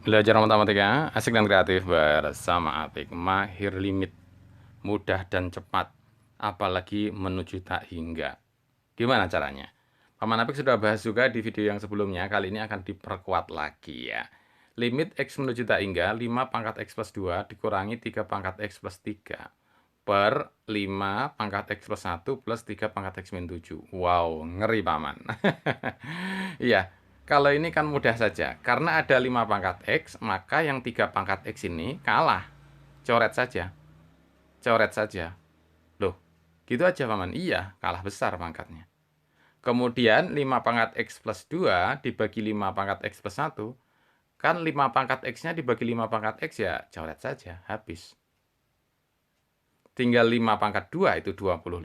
Belajar matematika asik dan kreatif bersama Apik. Mahir limit, mudah dan cepat, apalagi menuju tak hingga. Gimana caranya? Paman Apik sudah bahas juga di video yang sebelumnya, kali ini akan diperkuat lagi ya. Limit X menuju tak hingga 5 pangkat X plus 2 dikurangi 3 pangkat X plus 3 per 5 pangkat X plus 1 plus 3 pangkat X min 7. Wow, ngeri paman. Iya, kalau ini kan mudah saja. Karena ada 5 pangkat X, maka yang 3 pangkat X ini kalah. Coret saja. Coret saja. Loh, gitu aja paman. Iya, kalah besar pangkatnya. Kemudian 5 pangkat X plus 2 dibagi 5 pangkat X plus 1. Kan 5 pangkat X-nya dibagi 5 pangkat X ya coret saja, habis. Tinggal 5 pangkat 2 itu 25,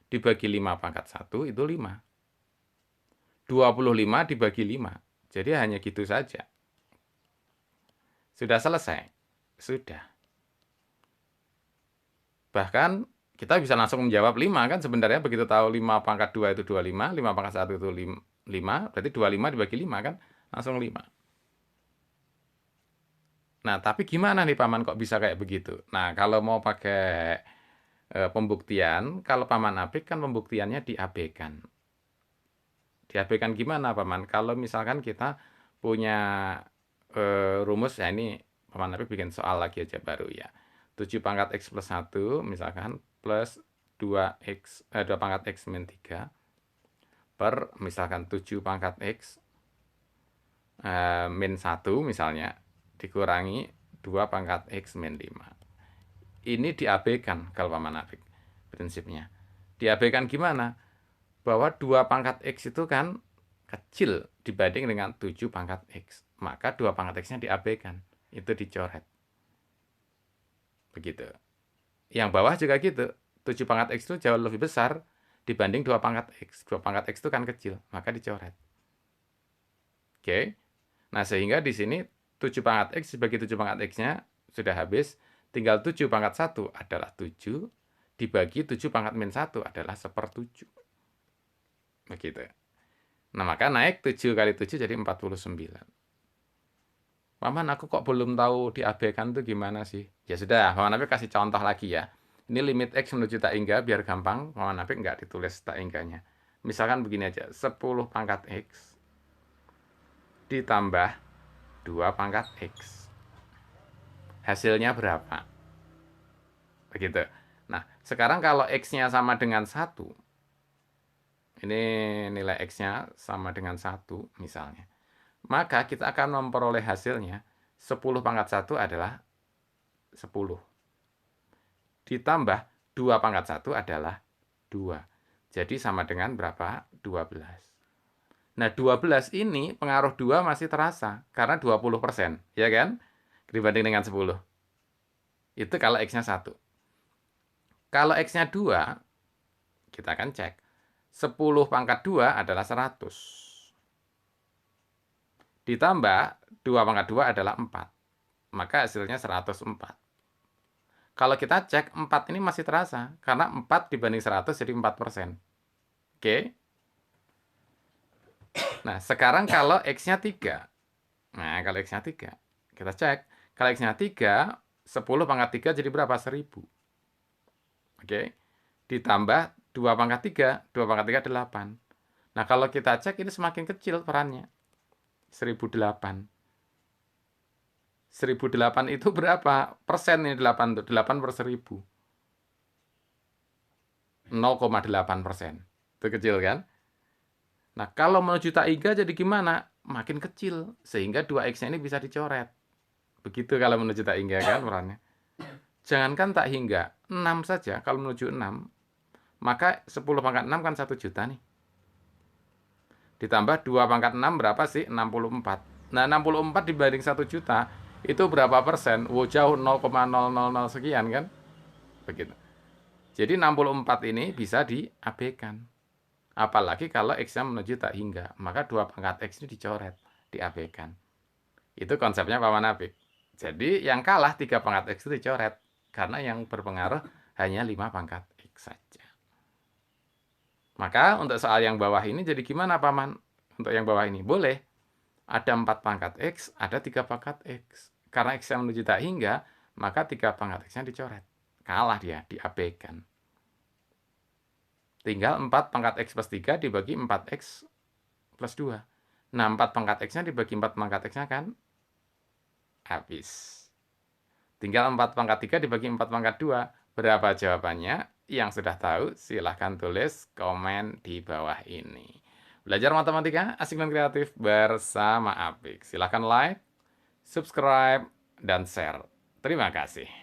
dibagi 5 pangkat 1 itu 5. 25 dibagi 5, jadi hanya gitu saja. Sudah selesai? Sudah. Bahkan kita bisa langsung menjawab 5 kan sebenarnya begitu tahu 5 pangkat 2 itu 25, 5 pangkat 1 itu 5, berarti 25 dibagi 5 kan langsung 5. Nah, tapi gimana nih Paman kok bisa kayak begitu? Nah, kalau mau pakai pembuktian, kalau Paman Apik kan pembuktiannya diabaikan. Diabaikan gimana Paman? Kalau misalkan kita punya rumus, ya ini Paman Apik bikin soal lagi aja baru ya. 7 pangkat X plus 1 misalkan plus 2 pangkat X min 3 per misalkan 7 pangkat X min 1 misalnya dikurangi 2 pangkat X min 5. Ini diabaikan kalau Paman Apik prinsipnya. Diabaikan gimana? Bahwa 2 pangkat X itu kan kecil dibanding dengan 7 pangkat X. Maka 2 pangkat X-nya diabaikan. Itu dicoret. Begitu. Yang bawah juga gitu. 7 pangkat X itu jauh lebih besar dibanding 2 pangkat X. 2 pangkat X itu kan kecil. Maka dicoret. Oke. Nah, sehingga di sini 7 pangkat X dibagi 7 pangkat X-nya sudah habis. Tinggal 7 pangkat 1 adalah 7. Dibagi 7 pangkat min 1 adalah 1/7. Begitu. Nah, maka naik 7 kali 7 jadi 49. Paman, aku kok belum tahu diabaikan itu gimana sih? Ya sudah, Paman Apik kasih contoh lagi ya. Ini limit X menuju tak hingga, biar gampang, Paman Apik nggak ditulis tak hingganya. Misalkan begini aja, 10 pangkat X ditambah 2 pangkat X. Hasilnya berapa? Begitu. Nah, sekarang kalau X-nya sama dengan 1, ini nilai X-nya sama dengan 1 misalnya. Maka kita akan memperoleh hasilnya 10 pangkat 1 adalah 10. Ditambah 2 pangkat 1 adalah 2. Jadi sama dengan berapa? 12. Nah, 12 ini pengaruh 2 masih terasa. Karena 20%. Ya kan? Dibanding dengan 10. Itu kalau X-nya 1. Kalau X-nya 2, kita akan cek. 10 pangkat 2 adalah 100. Ditambah 2 pangkat 2 adalah 4. Maka hasilnya 104. Kalau kita cek 4 ini masih terasa. Karena 4 dibanding 100 jadi 4%. Oke. Nah, sekarang kalau X-nya 3. Nah, kalau X-nya 3. Kita cek. Kalau X-nya 3, 10 pangkat 3 jadi berapa? 1000. Oke. Ditambah 2 pangkat 3. 2 pangkat 3 8. Nah, kalau kita cek ini semakin kecil perannya. 1008. 1008 itu berapa persen ini 8 tuh? 8 per 1000. 0,8%. Itu kecil kan? Nah, kalau menuju tak hingga jadi gimana? Makin kecil. Sehingga 2X-nya ini bisa dicoret. Begitu kalau menuju tak hingga kan perannya. Jangankan tak hingga, 6 saja. Kalau menuju 6, maka 10 pangkat 6 kan 1 juta nih. Ditambah 2 pangkat 6 berapa sih? 64. Nah, 64 dibanding 1 juta, itu berapa persen? Wow, jauh 0,000 sekian kan? Begitu. Jadi 64 ini bisa diabaikan. Apalagi kalau X-nya menuju tak hingga. Maka 2 pangkat X ini dicoret, diabaikan. Itu konsepnya Paman Apik. Jadi yang kalah 3 pangkat X itu dicoret. Karena yang berpengaruh hanya 5 pangkat X saja. Maka untuk soal yang bawah ini jadi gimana Paman? Untuk yang bawah ini boleh. Ada 4 pangkat X, ada 3 pangkat X. Karena X yang menuju tak hingga, maka 3 pangkat X-nya dicoret. Kalah dia, diabaikan. Tinggal 4 pangkat X plus 3 dibagi 4X plus 2. Nah, 4 pangkat X-nya dibagi 4 pangkat X-nya kan habis. Tinggal 4 pangkat 3 dibagi 4 pangkat 2. Berapa jawabannya? Yang sudah tahu, silahkan tulis komen di bawah ini. Belajar matematika asik dan kreatif bersama Apik. Silahkan like, subscribe, dan share. Terima kasih.